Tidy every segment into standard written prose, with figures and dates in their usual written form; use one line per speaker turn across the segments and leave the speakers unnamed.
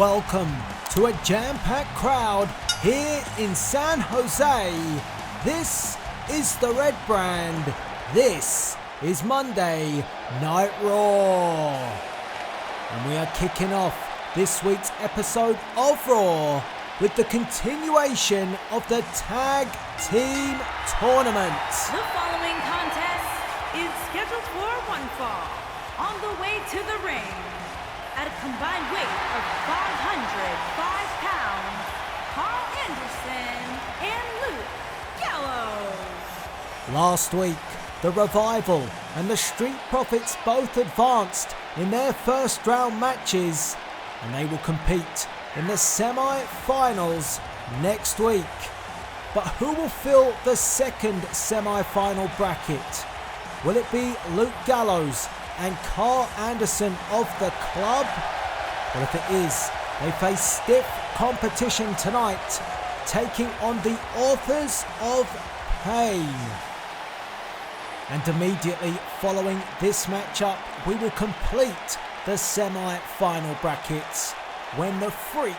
Welcome to a jam-packed crowd here in San Jose. This is the Red Brand. This is Monday Night Raw. And we are kicking off this week's episode of Raw with the continuation of the Tag Team Tournament.
The following contest is scheduled for one fall. On the way to the ring, at a combined weight of 505 pounds, Carl Anderson and Luke Gallows.
Last week, the Revival and the Street Profits both advanced in their first round matches, and they will compete in the semi-finals next week. But who will fill the second semi-final bracket? Will it be Luke Gallows and Carl Anderson of the Club? Well, if it is, they face stiff competition tonight, taking on the Authors of Pain. And immediately following this matchup, we will complete the semi-final brackets when the Freak,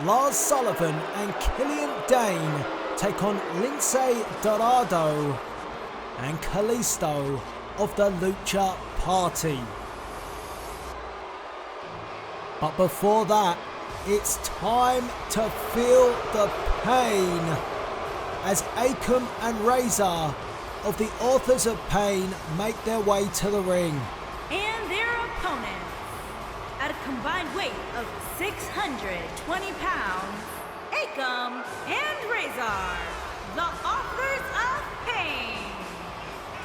Lars Sullivan and Killian Dain take on Lince Dorado and Kalisto of the Lucha Party. But before that, it's time to feel the pain as Akam and Razor of the Authors of Pain make their way to the ring.
And their opponents, at a combined weight of 620 pounds, Akam and Razor, the Authors of Pain.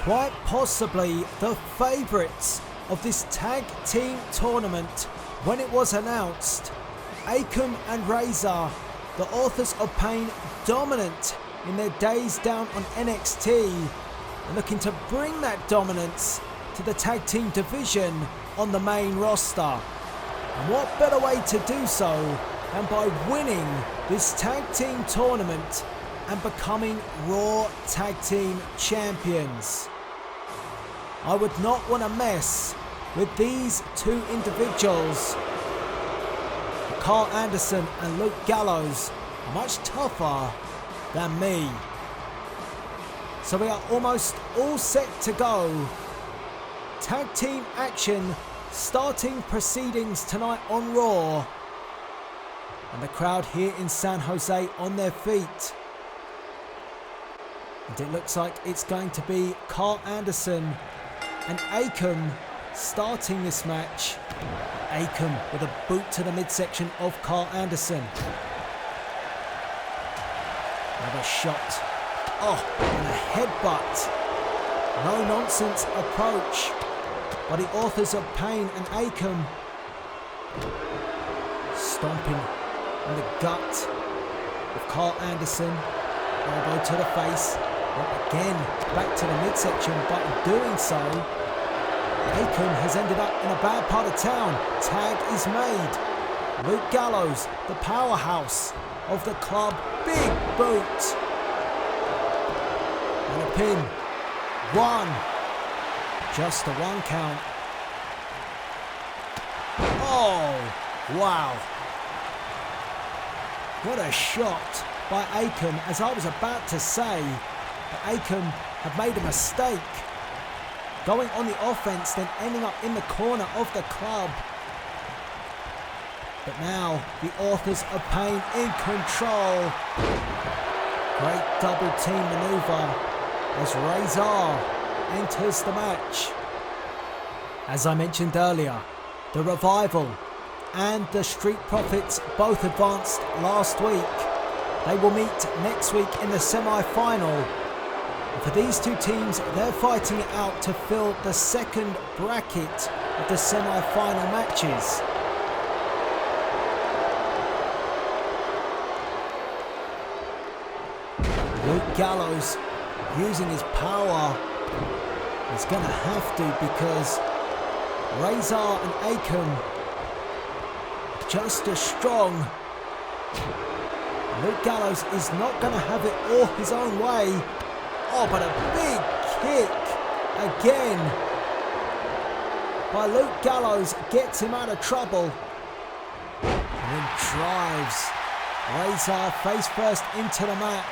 Quite possibly the favourites of this tag team tournament when it was announced. Akam and Razor, the Authors of Pain, dominant in their days down on NXT and looking to bring that dominance to the tag team division on the main roster. And what better way to do so than by winning this tag team tournament and becoming Raw Tag Team Champions. I would not want to mess with these two individuals. Carl Anderson and Luke Gallows are much tougher than me. So we are almost all set to go. Tag team action starting proceedings tonight on Raw. And the crowd here in San Jose on their feet. And it looks like it's going to be Carl Anderson and Akam starting this match. Akam with a boot to the midsection of Carl Anderson. Another shot. Oh, and a headbutt. No nonsense approach by the Authors of Pain and Akam. Stomping in the gut of Carl Anderson. Elbow to the face. And again, back to the midsection, but in doing so, Akam has ended up in a bad part of town. Tag is made. Luke Gallows, the powerhouse of the Club, big boot. And a pin. One. Just a one count. Oh, wow. What a shot by Akam, as I was about to say. Akam had made a mistake, going on the offense, then ending up in the corner of the Club. But now the Authors of Pain in control. Great double team maneuver as Razor enters the match. As I mentioned earlier, the Revival and the Street Profits both advanced last week. They will meet next week in the semi-final. And for these two teams, they're fighting it out to fill the second bracket of the semi-final matches. Luke Gallows using his power. He's going to have to, because Razor and Akam just as strong. Luke Gallows is not going to have it all his own way. Oh, but a big kick again by Luke Gallows gets him out of trouble. And then drives Razor face first into the mat.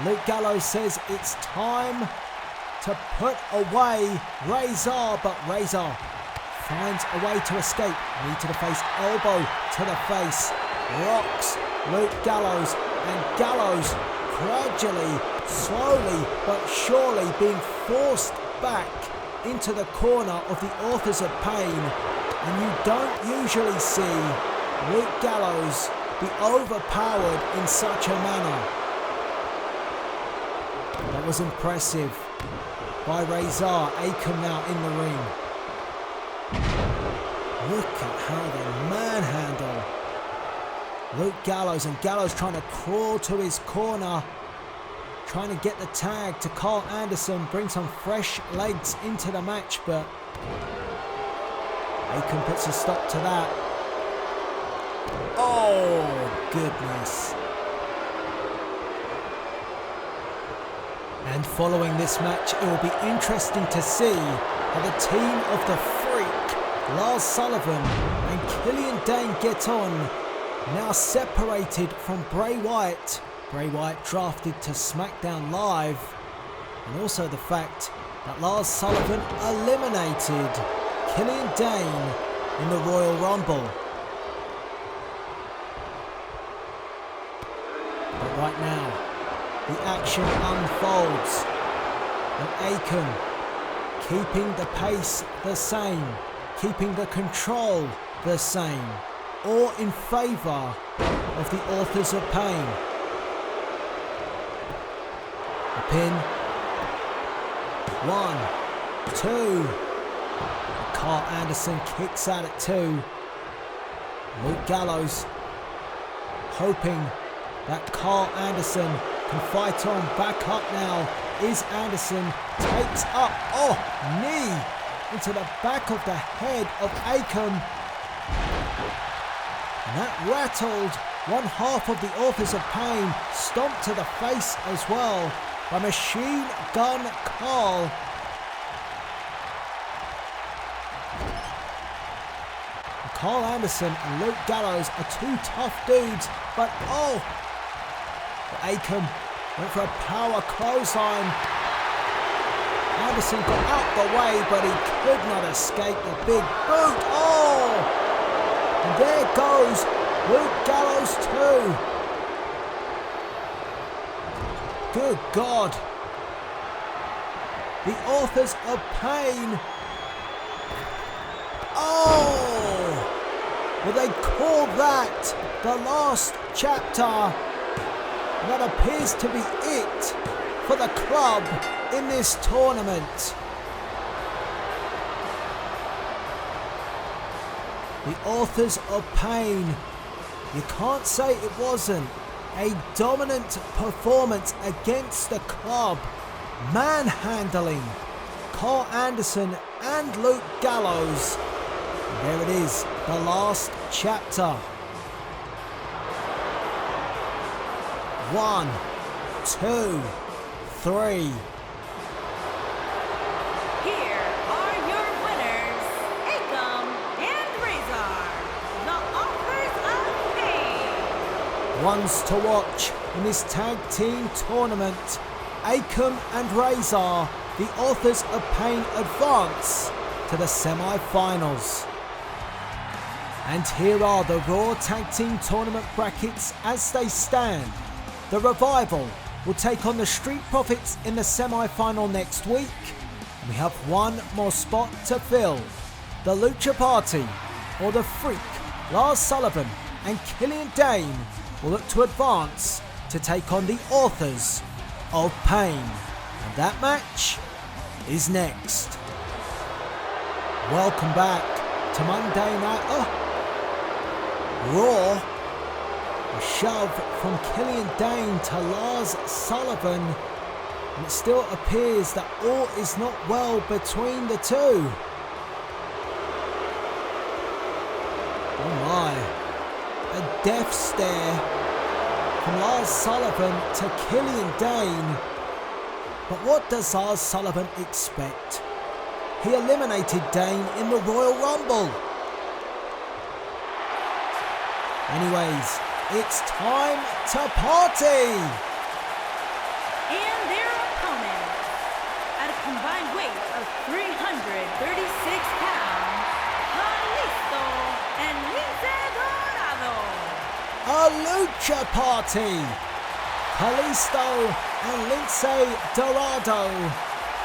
Luke Gallows says it's time to put away Razor, but Razor finds a way to escape. Knee to the face, elbow to the face, rocks Luke Gallows, and Gallows gradually, slowly but surely being forced back into the corner of the Authors of Pain. And you don't usually see Luke Gallows be overpowered in such a manner. That was impressive by Razor. Akam now in the ring. Look at how they manhandle Luke Gallows, and Gallows trying to crawl to his corner, trying to get the tag to Carl Anderson, bring some fresh legs into the match, but Akam puts a stop to that. Oh, goodness. And following this match, it will be interesting to see how the team of the Freak, Lars Sullivan and Killian Dain get on, now separated from Bray Wyatt. Bray Wyatt drafted to SmackDown Live, and also the fact that Lars Sullivan eliminated Killian Dain in the Royal Rumble. But right now, the action unfolds, and Akam keeping the pace the same, keeping the control the same, all in favour of the Authors of Pain. A pin. 1, 2. Carl Anderson kicks out at 2. Luke Gallows hoping that Carl Anderson can fight on. Back up now is Anderson. Takes up. Oh, knee into the back of the head of Akam. And that rattled one half of the Authors of Pain. Stomped to the face as well by Machine Gun Carl. And Carl Anderson and Luke Gallows are two tough dudes, but oh! Akam went for a power clothesline. Anderson got out the way, but he could not escape the big boot. Oh! And there goes Luke Gallows too. Good God. The Authors of Pain. Oh! Well, they call that the last chapter. That appears to be it for the club in this tournament. The Authors of Pain. You can't say it wasn't a dominant performance against the club, manhandling Carl Anderson and Luke Gallows. And there it is, the last chapter. 1, 2, 3.
Here are your winners, Akam and Razor, the Authors of Pain.
Ones to watch in this tag team tournament. Akam and Razor, the Authors of Pain, advance to the semi-finals. And here are the Raw Tag Team Tournament brackets as they stand. The Revival will take on the Street Profits in the semi-final next week. We have one more spot to fill. The Lucha Party, or the Freak, Lars Sullivan and Killian Dain will look to advance to take on the Authors of Pain. And that match is next. Welcome back to Monday Night Raw. A shove from Killian Dain to Lars Sullivan, and it still appears that all is not well between the two. Oh my, a death stare from Lars Sullivan to Killian Dain. But what does Lars Sullivan expect? He eliminated Dain in the Royal Rumble. Anyways, it's time to party!
And their opponent, at a combined weight of 336 pounds, Kalisto and Lince Dorado.
A Lucha party! Kalisto and Lince Dorado,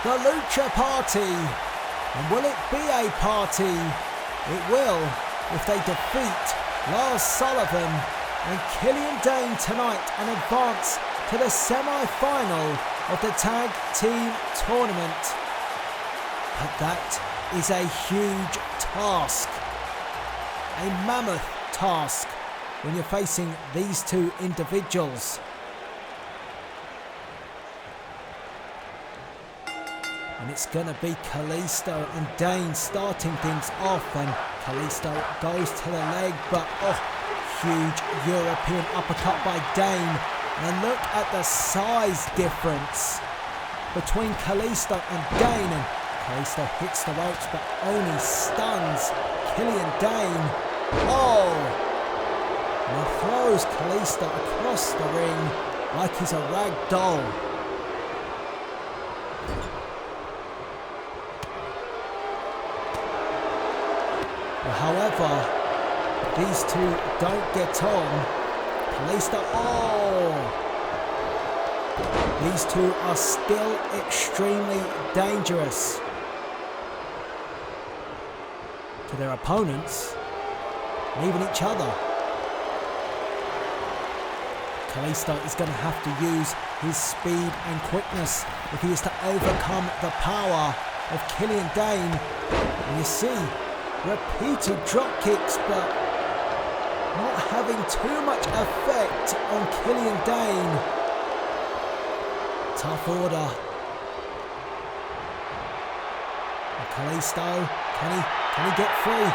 the Lucha party. And will it be a party? It will if they defeat Lars Sullivan and Killian Dain tonight and advance to the semi-final of the tag team tournament. But that is a huge task, a mammoth task when you're facing these two individuals. And it's going to be Kalisto and Dain starting things off, and Kalisto goes to the leg, but huge European uppercut by Dain. And look at the size difference between Kalisto and Dain. And Kalisto hits the ropes but only stuns Killian Dain. And throws Kalisto across the ring like he's a rag doll. However, these two don't get on. Kalisto, these two are still extremely dangerous to their opponents and even each other. Kalisto is going to have to use his speed and quickness if he is to overcome the power of Killian Dain. And you see, repeated drop kicks, but not having too much effect on Killian Dain. Tough order. And Kalisto, can he get free?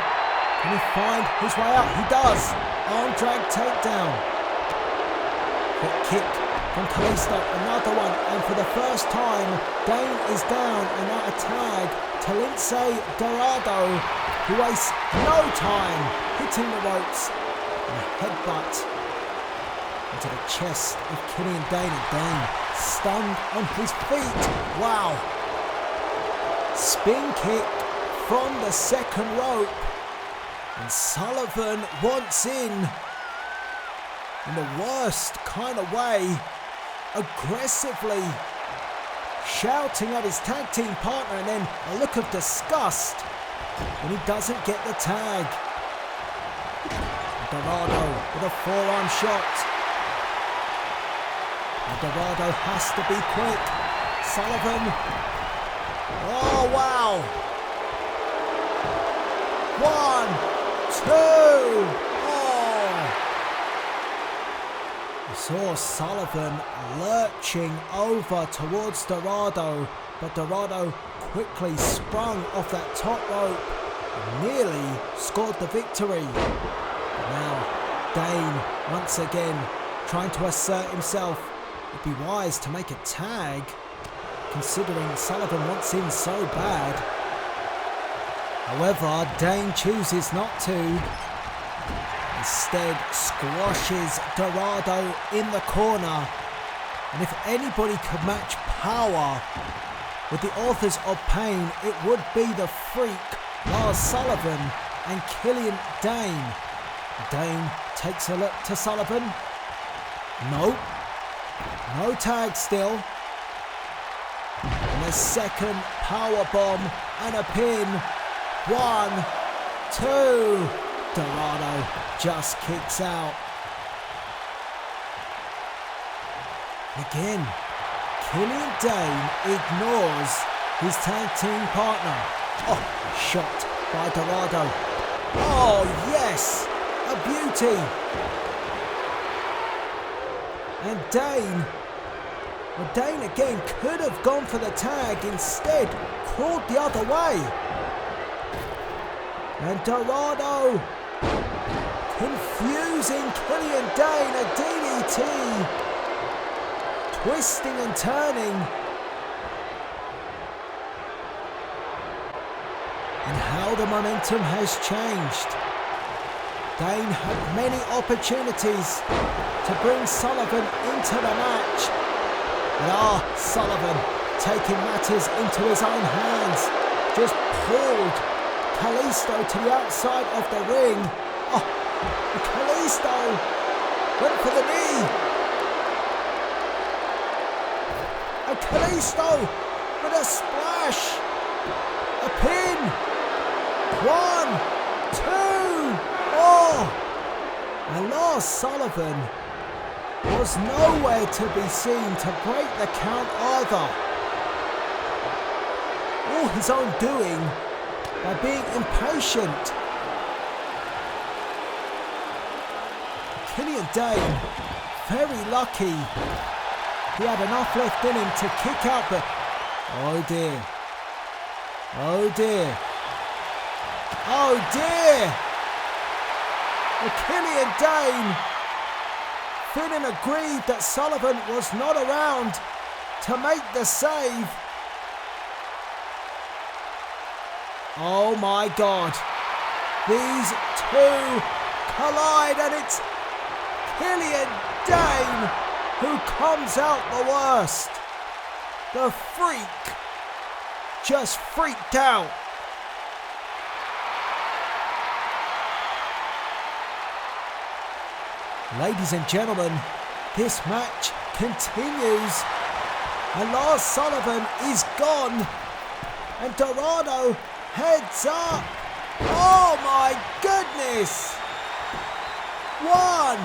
Can he find his way out? He does. Arm drag takedown. Quick kick from Kalisto, another one, and for the first time, Dain is down, and now a tag to Lince Dorado, who wastes no time hitting the ropes, and a headbutt into the chest of Killian Dain, and Dain stunned on his feet. Wow. Spin kick from the second rope, and Sullivan wants in the worst kind of way, aggressively shouting at his tag team partner, and then a look of disgust when he doesn't get the tag. Dorado with a forearm shot. And Dorado has to be quick. Sullivan. Oh, wow. 1, 2. Saw Sullivan lurching over towards Dorado, but Dorado quickly sprung off that top rope and nearly scored the victory. But now Dain once again trying to assert himself. It'd be wise to make a tag, considering Sullivan wants in so bad. However, Dain chooses not to. Instead, squashes Dorado in the corner. And if anybody could match power with the authors of pain, it would be the freak Lars Sullivan and Killian Dain. Dain takes a look to Sullivan. Nope. No tag still. And a second power bomb and a pin. 1, 2. Dorado just kicks out. Again, Killian Dain ignores his tag team partner. Shot by Dorado. Yes, a beauty. And Dain again could have gone for the tag, instead crawled the other way. And Dorado confusing Killian Dain, a DDT, twisting and turning. And how the momentum has changed. Dain had many opportunities to bring Sullivan into the match. But Sullivan, taking matters into his own hands, just pulled Kalisto to the outside of the ring. Kalisto went for the knee. And Kalisto with a splash. A pin. 1, 2, and Lars Sullivan was nowhere to be seen to break the count either. All his own doing by being impatient. Killian Dain, very lucky. He had enough left in him to kick out, but oh dear. Oh dear. Oh dear! Killian Dain, feeling aggrieved that Sullivan was not around to make the save. Oh my God. These two collide and it's Killian Dain who comes out the worst. The freak just freaked out. Ladies and gentlemen, this match continues and Lars Sullivan is gone and Dorado heads up. Oh my goodness! 1,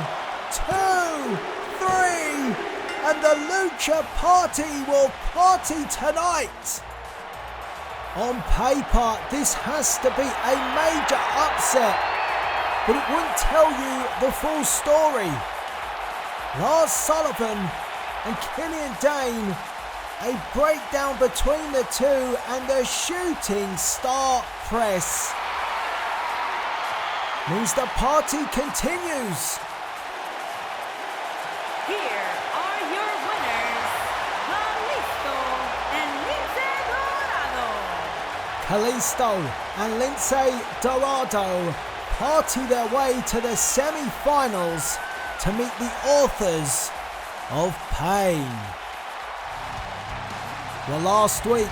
2, 3, and the Lucha party will party tonight. On paper, this has to be a major upset, but it wouldn't tell you the full story. Lars Sullivan and Killian Dain, a breakdown between the two and the shooting star press means the party continues.
Here are your winners, Kalisto and Lince Dorado party their way to the semi-finals to meet the authors of pain. Well, last week,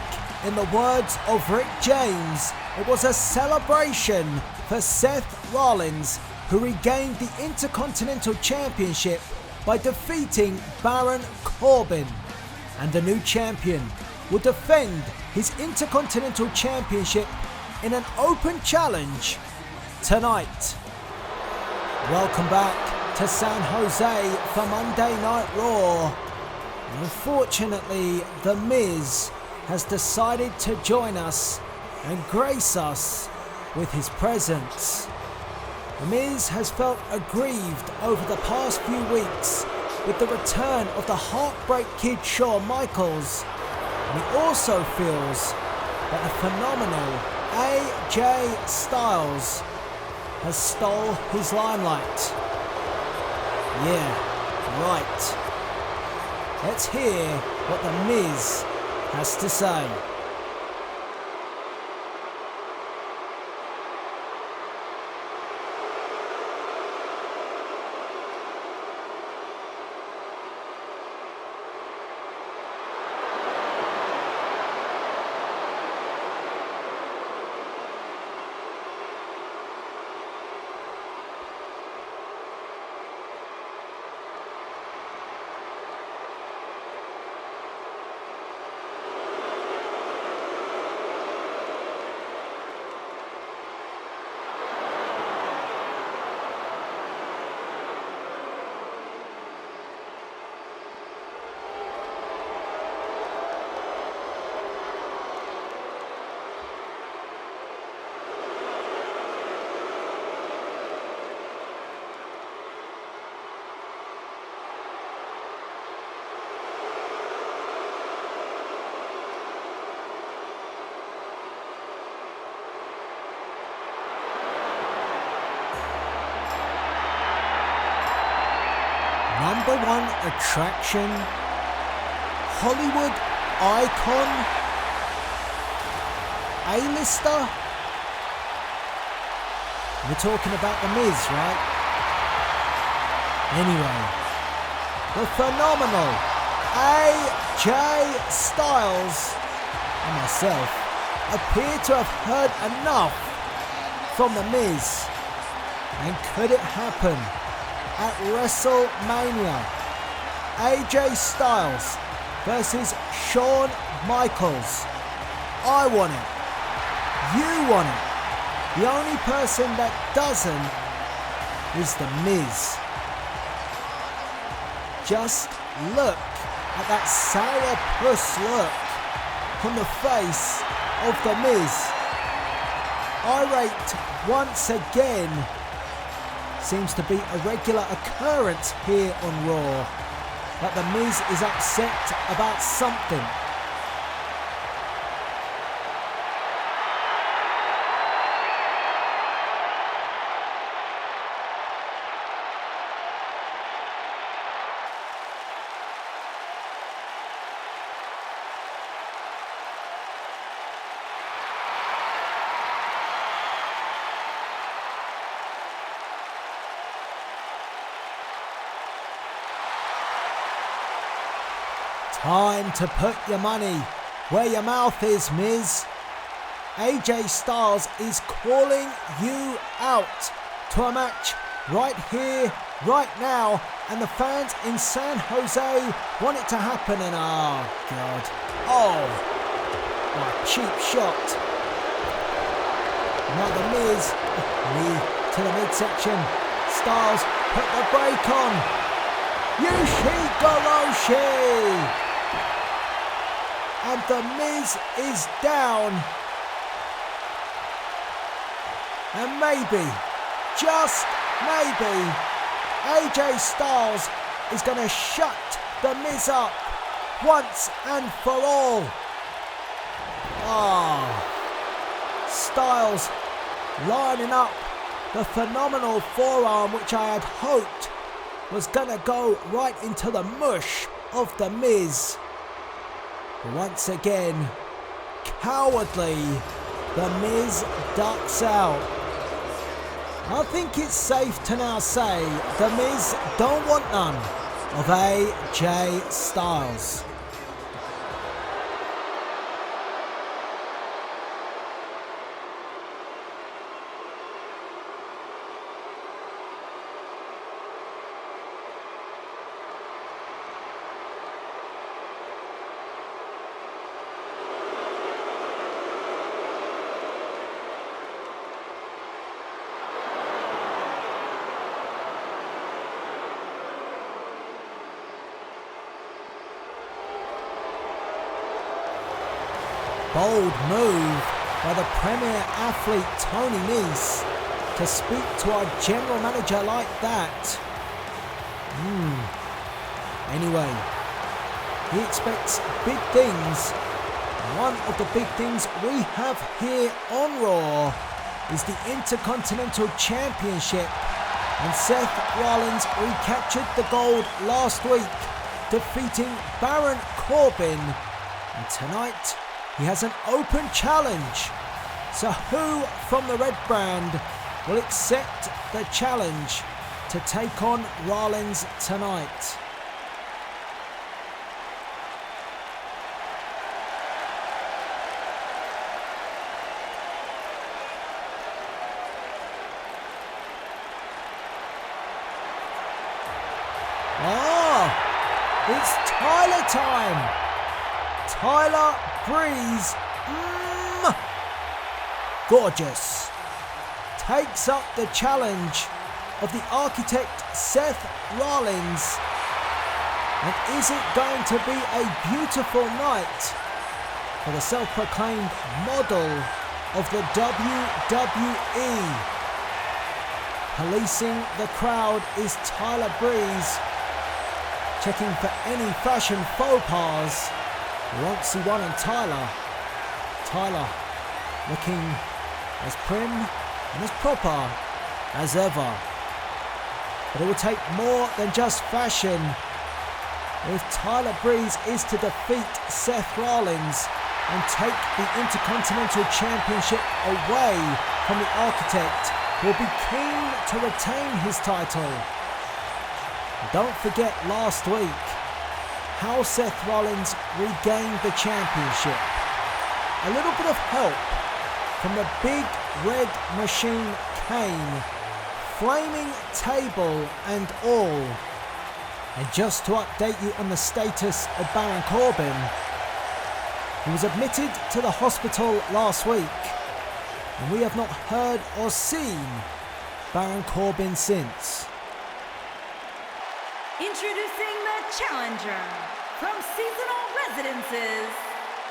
in the words of Rick James, it was a celebration for Seth Rollins, who regained the Intercontinental Championship by defeating Baron Corbin. And the new champion will defend his Intercontinental Championship in an open challenge tonight. Welcome back to San Jose for Monday Night Raw. Unfortunately, The Miz has decided to join us and grace us with his presence. The Miz has felt aggrieved over the past few weeks with the return of the Heartbreak Kid Shawn Michaels, and he also feels that the phenomenal AJ Styles has stole his limelight. Yeah, right. Let's hear what The Miz has to say. Number one attraction, Hollywood icon, A-lister,
We're talking about The Miz, right? Anyway, the phenomenal AJ Styles and myself appear to have heard enough from The Miz. And could it happen at WrestleMania? AJ Styles versus Shawn Michaels. I want it. You want it. The only person that doesn't is The Miz. Just look at that sourpuss look on the face of The Miz. Irate once again seems to be a regular occurrence here on Raw. But The Miz is upset about something. Time to put your money where your mouth is, Miz. AJ Styles is calling you out to a match right here, right now, and the fans in San Jose want it to happen, and oh God, a cheap shot. Now The Miz, knee to the midsection. Styles put the brake on. Yushi-Goroshi! And The Miz is down. And maybe, just maybe, AJ Styles is going to shut The Miz up once and for all. Styles lining up the phenomenal forearm which I had hoped was going to go right into the mush of The Miz. But once again, cowardly, The Miz ducks out. I think it's safe to now say The Miz don't want none of AJ Styles. Bold move by the Premier athlete Tony Nese to speak to our general manager like that. Anyway, he expects big things. One of the big things we have here on Raw is the Intercontinental Championship. And Seth Rollins recaptured the gold last week, defeating Baron Corbin. And tonight, he has an open challenge. So who from the red brand will accept the challenge to take on Rollins tonight? It's Tyler time. Tyler Breeze, gorgeous, takes up the challenge of the architect Seth Rollins. And is it going to be a beautiful night for the self-proclaimed model of the WWE? Policing the crowd is Tyler Breeze, checking for any fashion faux pas. We won't see one on Tyler. Tyler looking as prim and as proper as ever. But it will take more than just fashion if Tyler Breeze is to defeat Seth Rollins and take the Intercontinental Championship away from the architect will be keen to retain his title. And don't forget last week how Seth Rollins regained the championship. A little bit of help from the big red machine Kane, flaming table and all. And just to update you on the status of Baron Corbin, he was admitted to the hospital last week, and we have not heard or seen Baron Corbin since.
Introducing the challenger from seasonal residences,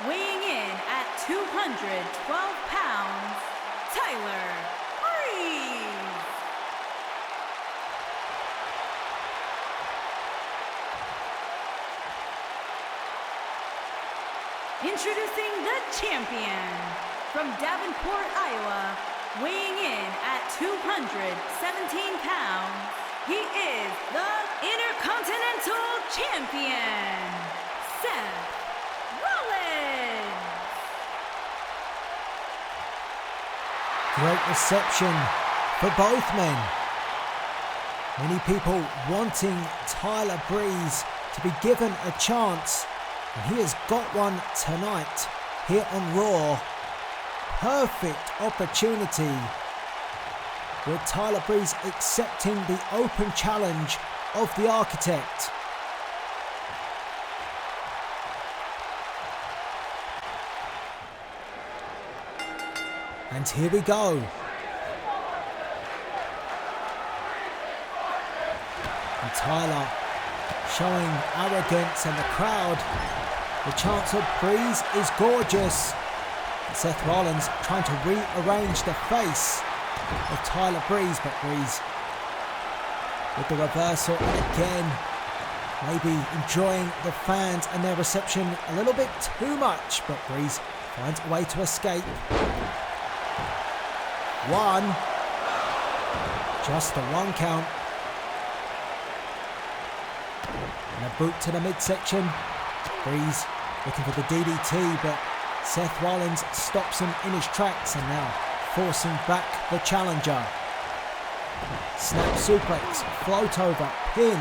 weighing in at 212 pounds, Tyler Breeze. Introducing the champion from Davenport, Iowa, weighing in at 217 pounds, he is the Intercontinental Champion, Seth Rollins.
Great reception for both men. Many people wanting Tyler Breeze to be given a chance, and he has got one tonight here on Raw. Perfect opportunity with Tyler Breeze accepting the open challenge of the Architect. And here we go. And Tyler showing arrogance, and the crowd, the chants of Breeze is gorgeous. And Seth Rollins trying to rearrange the face of Tyler Breeze, but Breeze with the reversal, and again maybe enjoying the fans and their reception a little bit too much, but Breeze finds a way to escape. One, just a one count. And a boot to the midsection. Breeze looking for the DDT, but Seth Rollins stops him in his tracks, and now forcing back the challenger. Snap suplex, float over, pin,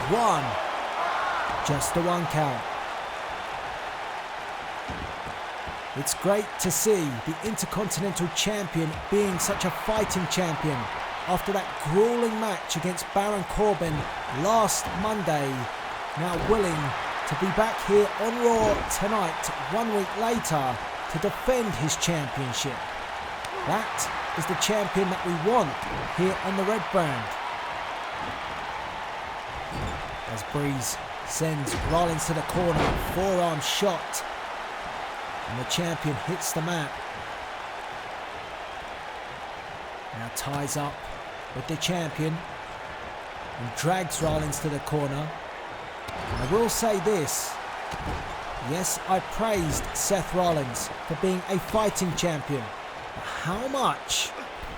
one. Just a one count. It's great to see the Intercontinental Champion being such a fighting champion after that grueling match against Baron Corbin last Monday. Now willing to be back here on Raw tonight, 1 week later, to defend his championship. That is the champion that we want here on the red brand. As Breeze sends Rollins to the corner, forearm shot. And the champion hits the mat. Now ties up with the champion and drags Rollins to the corner. I will say this. Yes, I praised Seth Rollins for being a fighting champion. But how much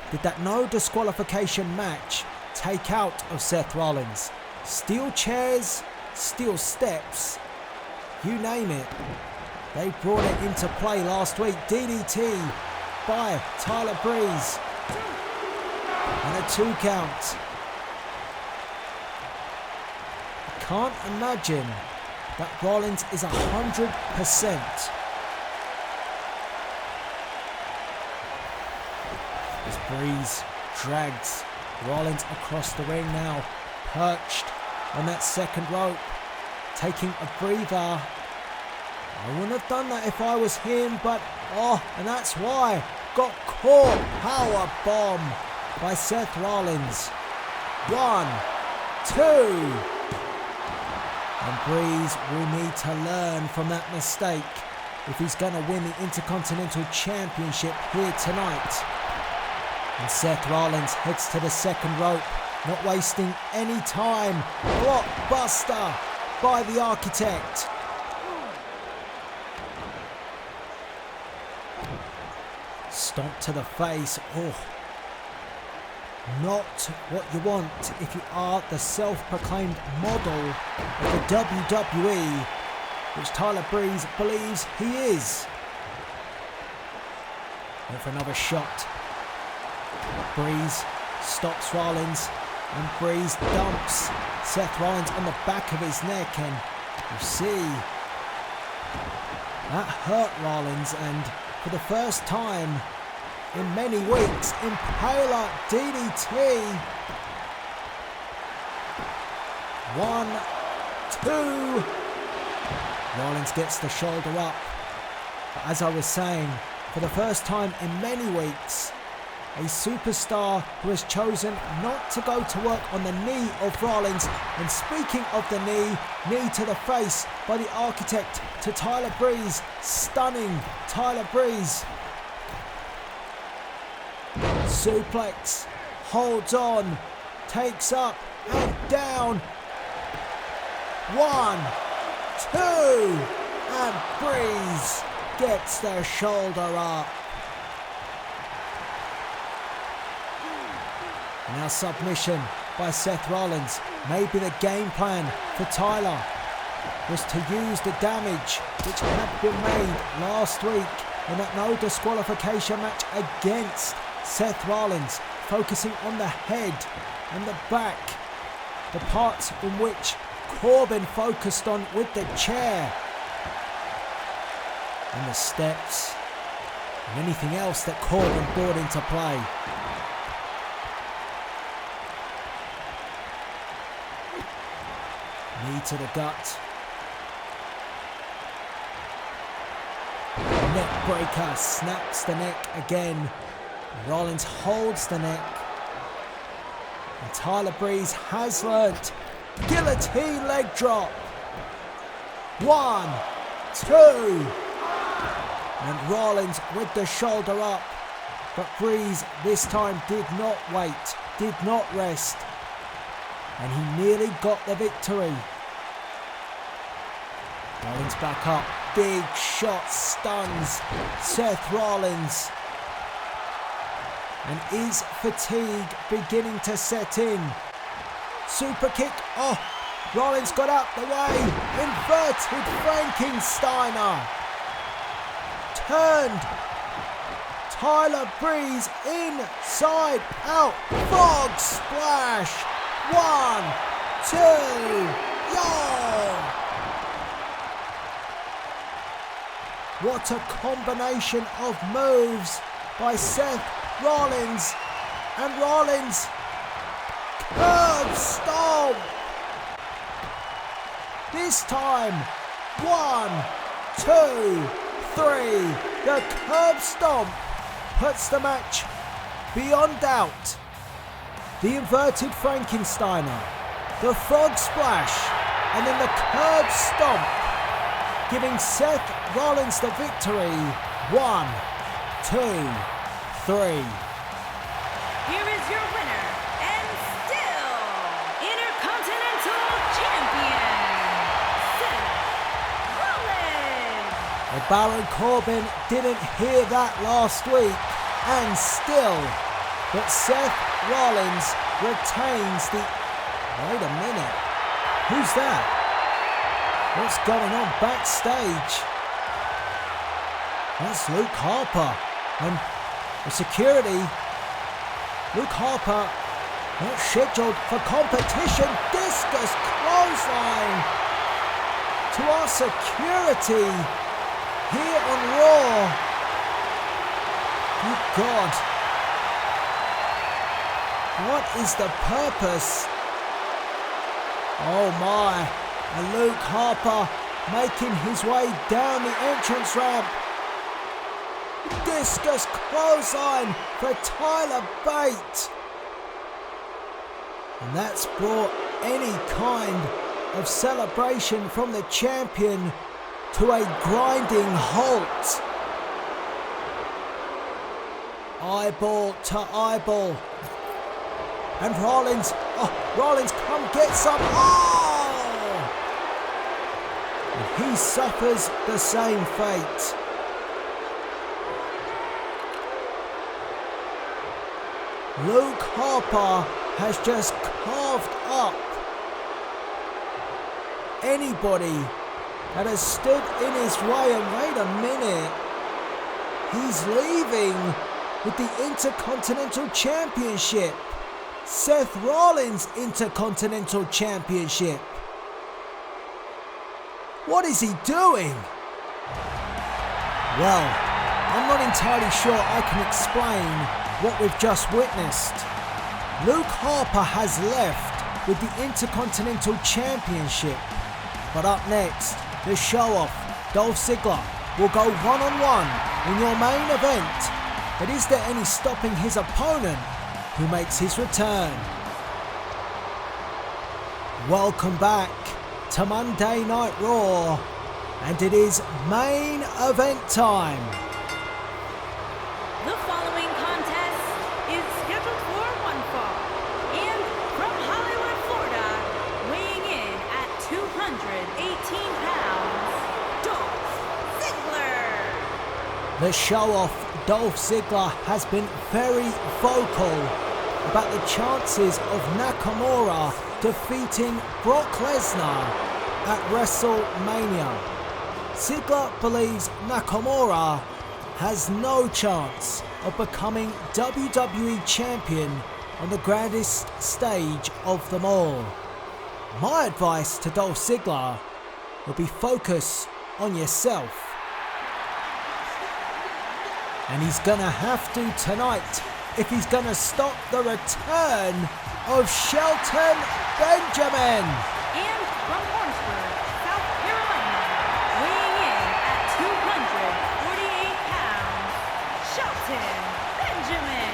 did that no disqualification match take out of Seth Rollins? Steel chairs, steel steps, you name it. They brought it into play last week. DDT by Tyler Breeze. And a 2 count. I can't imagine that Rollins is 100%. As Breeze drags Rollins across the ring now. Perched on that second rope. Taking a breather. I wouldn't have done that if I was him, but and that's why. Got caught. Power bomb by Seth Rollins. 1, 2. And Breeze will need to learn from that mistake if he's going to win the Intercontinental Championship here tonight. And Seth Rollins heads to the second rope, not wasting any time. Blockbuster by the Architect. Stomp to the face. Not what you want if you are the self-proclaimed model of the WWE, which Tyler Breeze believes he is. And for another shot. Breeze stops Rollins, and Breeze dumps Seth Rollins on the back of his neck, and you see that hurt Rollins, and for the first time in many weeks, Impaler DDT. 1, 2. Rollins gets the shoulder up. But as I was saying, for the first time in many weeks, a superstar who has chosen not to go to work on the knee of Rollins. And speaking of the knee to the face by the Architect to Tyler Breeze. Stunning Tyler Breeze. Suplex, holds on, takes up and down. 1, 2, and Breeze gets the shoulder up. Now submission by Seth Rollins. Maybe the game plan for Tyler was to use the damage which had been made last week in that no disqualification match against Seth Rollins, focusing on the head and the back, the parts in which Corbin focused on with the chair and the steps and anything else that Corbin brought into play. Knee to the gut. Neck breaker, snaps the neck again. Rollins holds the neck. And Tyler Breeze has learnt. Guillotine leg drop. 1, 2. And Rollins with the shoulder up. But Breeze this time did not wait, did not rest. And he nearly got the victory. Rollins back up. Big shot stuns Seth Rollins. And is fatigue beginning to set in? Super kick. Oh, Rollins got out the way. Inverted Frankensteiner. Turned. Tyler Breeze inside out. Frog splash. 1, 2. Yo! What a combination of moves by Seth Rollins, and Rollins curb stomp. This time 1, 2, 3. The curb stomp puts the match beyond doubt. The inverted Frankensteiner, the frog splash, and then the curb stomp, giving Seth Rollins the victory. 1, 2, 3.
Here is your winner, and still Intercontinental Champion, Seth Rollins.
Well, Baron Corbin didn't hear that last week, and still, but Seth Rollins retains the... Wait a minute, who's that? What's going on backstage? That's Luke Harper. And the security, Luke Harper, not scheduled for competition. Discus clothesline to our security here on Raw. Good God. What is the purpose? Oh my. And Luke Harper making his way down the entrance ramp. Discus clothesline for Tyler Bate. And that's brought any kind of celebration from the champion to a grinding halt. Eyeball to eyeball. And Rollins, Rollins, come get some. And he suffers the same fate. Luke Harper has just carved up anybody that has stood in his way. And wait a minute, he's leaving with the Intercontinental Championship. Seth Rollins Intercontinental Championship. What is he doing? Well, I'm not entirely sure I can explain what we've just witnessed. Luke Harper has left with the Intercontinental Championship. But up next, the show-off, Dolph Ziggler, will go one-on-one in your main event. But is there any stopping his opponent who makes his return? Welcome back to Monday Night Raw, and it is main event time.
The following contest is scheduled for one fall, and from Hollywood, Florida, weighing in at 218 pounds, Dolph Ziggler.
The show-off, Dolph Ziggler, has been very vocal about the chances of Nakamura defeating Brock Lesnar at WrestleMania. Ziggler believes Nakamura has no chance of becoming WWE Champion on the grandest stage of them all. My advice to Dolph Ziggler will be focus on yourself. And he's gonna have to tonight if he's gonna stop the return of Shelton Benjamin.
And from Orangeburg, South Carolina, weighing in at 248 pounds, Shelton Benjamin.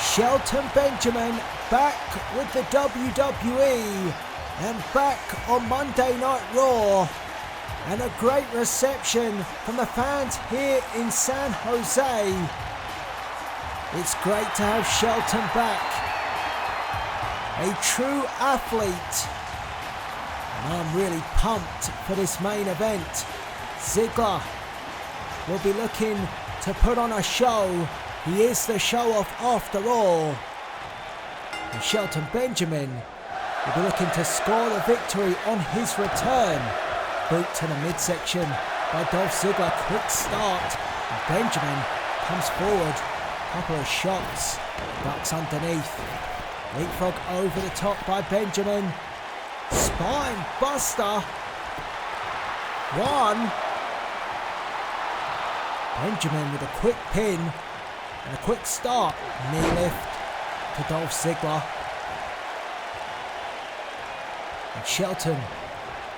Shelton Benjamin back with the WWE and back on Monday Night Raw. And a great reception from the fans here in San Jose. It's great to have Shelton back. A true athlete. And I'm really pumped for this main event. Ziggler will be looking to put on a show. He is the show-off after all. And Shelton Benjamin will be looking to score the victory on his return. Boot to the midsection by Dolph Ziggler. Quick start. And Benjamin comes forward. Couple of shots. Ducks underneath. Leapfrog over the top by Benjamin. Spine buster. One. Benjamin with a quick pin and a quick start. Knee lift to Dolph Ziggler. And Shelton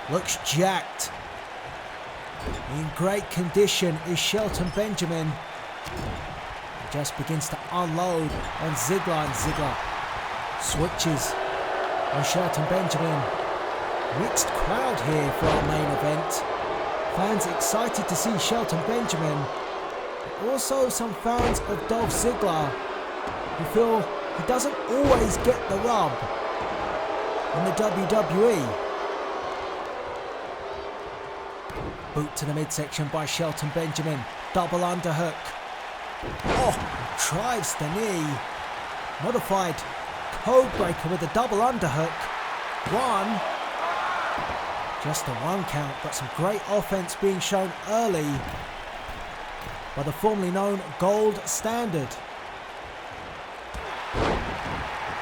looks jacked. In great condition is Shelton Benjamin. He just begins to unload on Ziggler, and Ziggler switches on Shelton Benjamin. Mixed crowd here for our main event. Fans excited to see Shelton Benjamin. But also some fans of Dolph Ziggler who feel he doesn't always get the rub in the WWE. Boot to the midsection by Shelton Benjamin. Double underhook. Oh, drives the knee. Modified code breaker with a double underhook. One. Just a one count, but some great offense being shown early by the formerly known Gold Standard.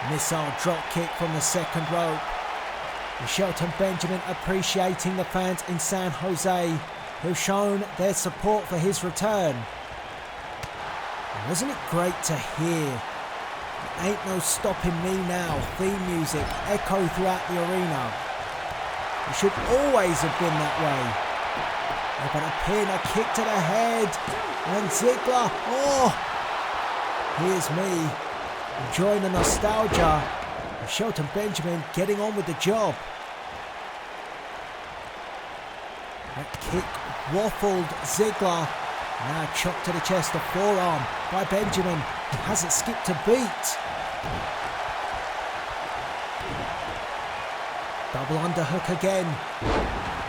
Missile drop kick from the second rope. And Shelton Benjamin appreciating the fans in San Jose who've shown their support for his return. And wasn't it great to hear "Ain't No Stopping Me Now" theme music echo throughout the arena? It should always have been that way. But a pin, a kick to the head, and Ziggler, oh! Here's me, enjoying the nostalgia. Shelton Benjamin getting on with the job. That kick waffled Ziggler. Now chop to the chest, a forearm by Benjamin. He hasn't skipped a beat. Double underhook again.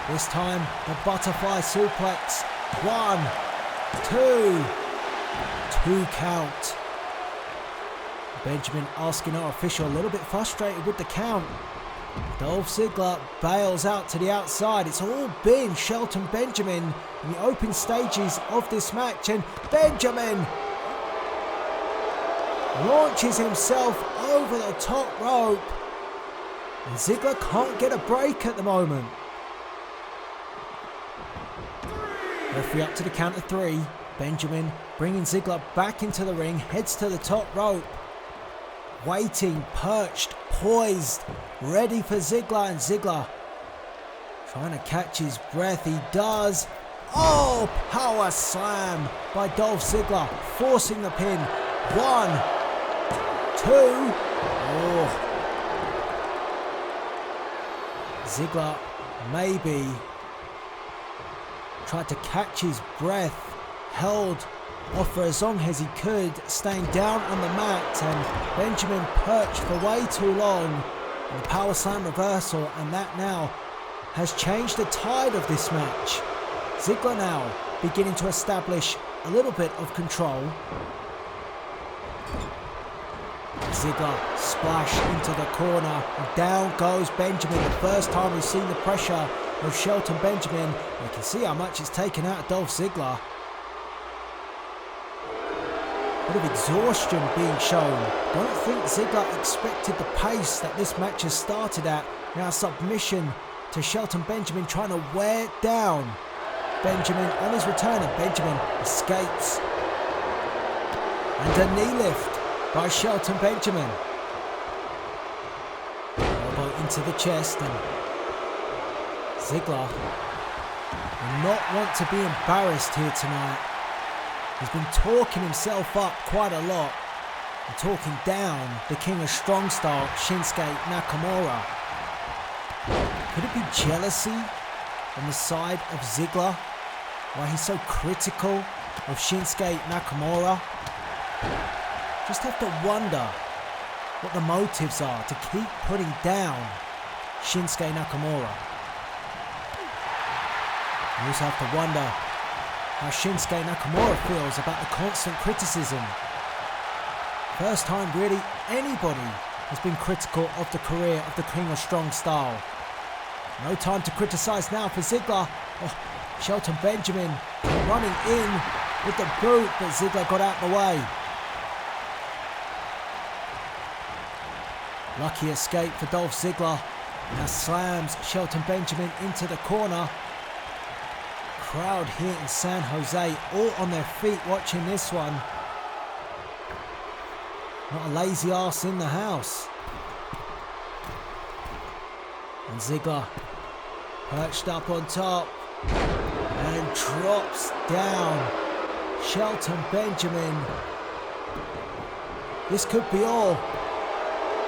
This time the butterfly suplex. 1, 2. 2 count. Benjamin asking our official, a little bit frustrated with the count. Dolph Ziggler bails out to the outside. It's all been Shelton Benjamin in the open stages of this match, and Benjamin launches himself over the top rope. And Ziggler can't get a break at the moment. Referee up to the count of 3. Benjamin bringing Ziggler back into the ring, heads to the top rope. Waiting, perched, poised, ready for Ziggler, and Ziggler trying to catch his breath. He does. Oh, power slam by Dolph Ziggler, forcing the pin. 1, 2. Oh. Ziggler maybe tried to catch his breath, held off for as long as he could, staying down on the mat, and Benjamin perched for way too long. And the power slam reversal, and that now has changed the tide of this match. Ziggler now beginning to establish a little bit of control. Ziggler splash into the corner, and down goes Benjamin. The first time we've seen the pressure of Shelton Benjamin. You can see how much it's taken out of Dolph Ziggler. A bit of exhaustion being shown. Don't think Ziggler expected the pace that this match has started at. Now submission to Shelton Benjamin, trying to wear down Benjamin on his return, and Benjamin escapes. And a knee lift by Shelton Benjamin. Elbow into the chest, and Ziggler will not want to be embarrassed here tonight. He's been talking himself up quite a lot and talking down the King of Strong Style, Shinsuke Nakamura. Could it be jealousy on the side of Ziggler? Why he's so critical of Shinsuke Nakamura? Just have to wonder what the motives are to keep putting down Shinsuke Nakamura. You also have to wonder how Shinsuke Nakamura feels about the constant criticism. First time really anybody has been critical of the career of the King of Strong Style. No time to criticise now for Ziggler. Oh, Shelton Benjamin running in with the boot, but Ziggler got out of the way. Lucky escape for Dolph Ziggler. Now slams Shelton Benjamin into the corner. Crowd here in San Jose all on their feet watching this one. Not a lazy arse in the house. And Ziggler perched up on top and drops down Shelton Benjamin. This could be all.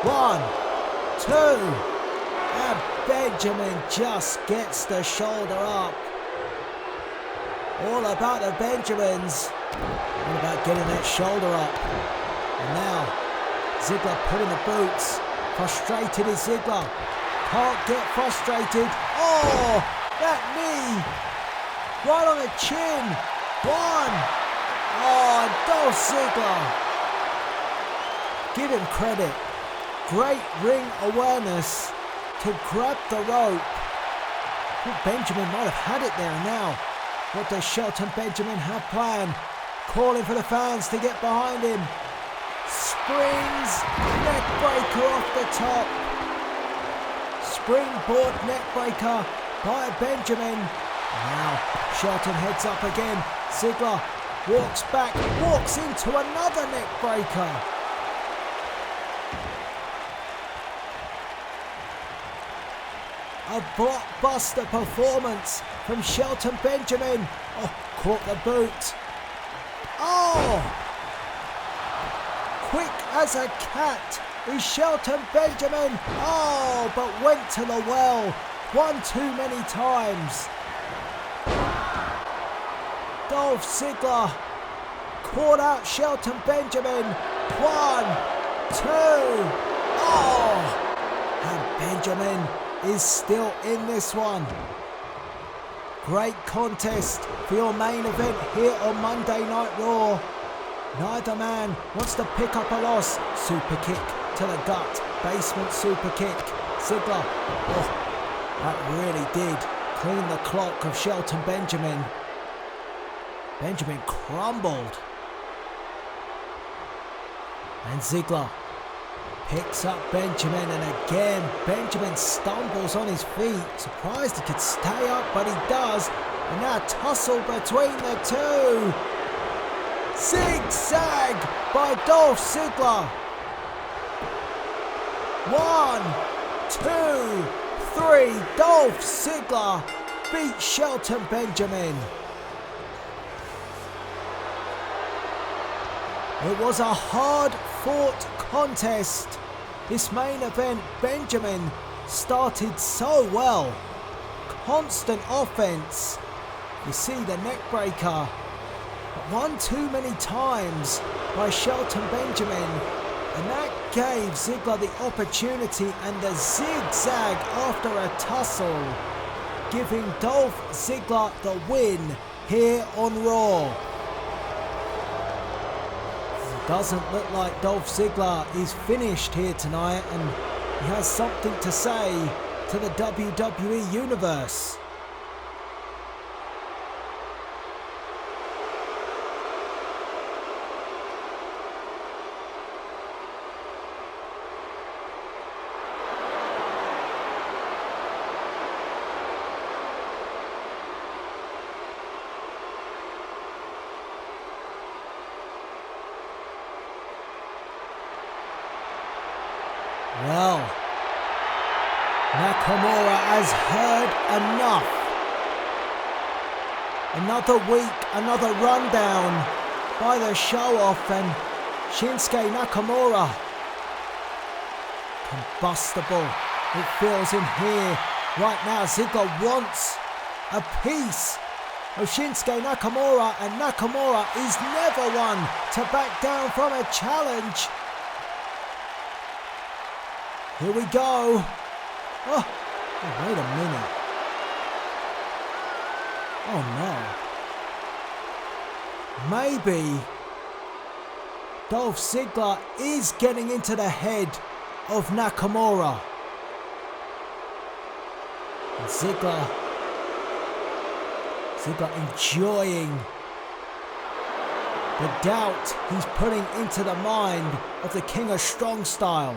1, 2, and Benjamin just gets the shoulder up. All about the Benjamins. All about getting that shoulder up. And now, Ziggler putting the boots. Frustrated is Ziggler. Can't get frustrated. Oh, that knee. Right on the chin. 1. Oh, and Dolph Ziggler. Give him credit. Great ring awareness to grab the rope. I think Benjamin might have had it there now. What does Shelton Benjamin have planned? Calling for the fans to get behind him. Springs neck breaker off the top. Springboard neck breaker by Benjamin. Now Shelton heads up again. Ziggler walks back, walks into another neck breaker. A blockbuster performance from Shelton Benjamin. Oh, caught the boot. Oh! Quick as a cat is Shelton Benjamin. Oh, but went to the well one too many times. Dolph Ziggler caught out Shelton Benjamin. 1, 2. Oh! And Benjamin is still in this one. Great contest for your main event here on Monday Night Raw. Neither man wants to pick up a loss. Super kick to the gut. Basement super kick. Ziggler. Oh, that really did clean the clock of Shelton Benjamin. Benjamin crumbled. And Ziggler Picks up Benjamin, and again Benjamin stumbles on his feet. Surprised he could stay up, but he does. And now tussle between the two. Zigzag by Dolph Ziggler. 1, 2, 3. Dolph Ziggler beats Shelton Benjamin. It was a hard-fought contest. This main event, Benjamin started so well. Constant offense. You see the neck breaker, but one too many times by Shelton Benjamin, and that gave Ziggler the opportunity, and the zigzag after a tussle, giving Dolph Ziggler the win here on Raw. Doesn't look like Dolph Ziggler is finished here tonight, and he has something to say to the WWE Universe. Well, Nakamura has heard enough. Another week, another rundown by the show-off, and Shinsuke Nakamura, combustible it feels in here right now. Ziggler wants a piece of Shinsuke Nakamura, and Nakamura is never one to back down from a challenge. Here we go. Oh, wait a minute. Oh no. Maybe Dolph Ziggler is getting into the head of Nakamura. And Ziggler enjoying the doubt he's putting into the mind of the King of Strong Style.